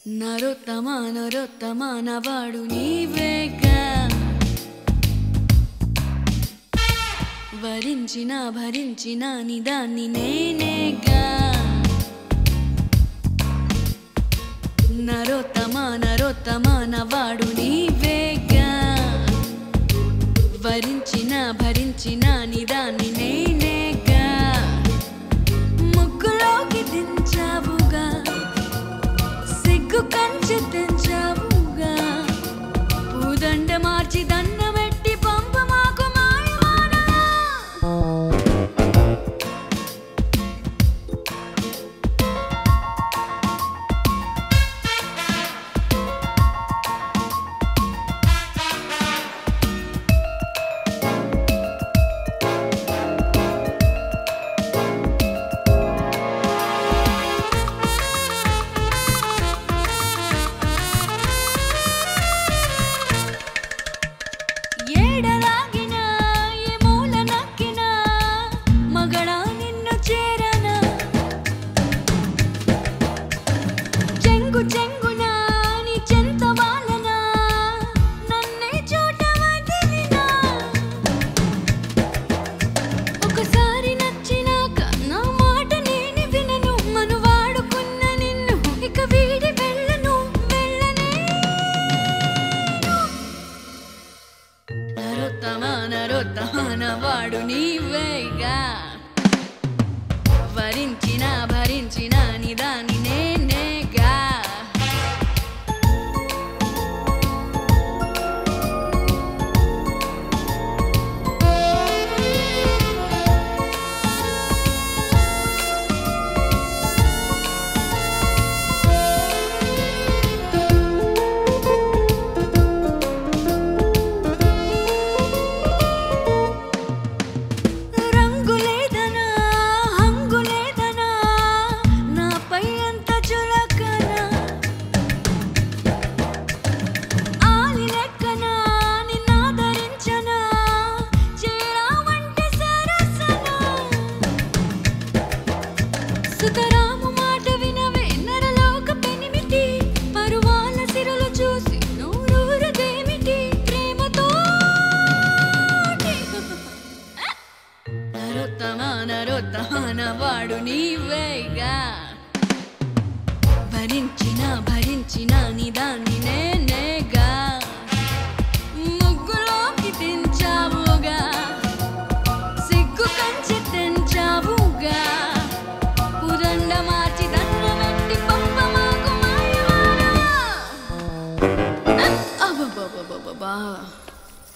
నరోత్తమా నరోత్తమా నవాడు నీవేగా వరించిన భరించిన నిదాన్ని నేనేగా నరోత్తమా నరోత్తమా నవాడు నీవేగా వరించిన భరించిన నిదాన్ని నేనేగా ముగ్గులోకి దించావుగా సిగ్గు కంచె తెంచావుగా పూదండ మార్చి దండమెట్టి పంప మాకు మాయవానా చెంగునా నీ చెంత వాలనా నన్నే చోట వదిలినా ఒకసారి నచ్చినాక నా మాట నేను వినను మనువాడుకున్న నిన్ను ఇక వీడి వెళ్ళను వెళ్ళనే నరోత్తమా నరోత్తమా నవాడు నీవేగా వరించిన భరించిన నిదాన్ని నేనేగా సుతరాము మాట వినవే నరలోక పెనిమిటి పరువాల సిరులు చూసి నూరూరదేమిటి ప్రేమతో నరోత్తమా నరోత్తమా నవాడు నీవేగా భరించిన భరించిన నిదాన్ని నేనేగా ముగ్గులోకి దించావుగా సిగ్గు కంచె తెంచావుగా పూదండ మార్చి దండమెట్టి పంప మాకు మాయవానా అబ్బబ్బబ్బబ్బబ్బా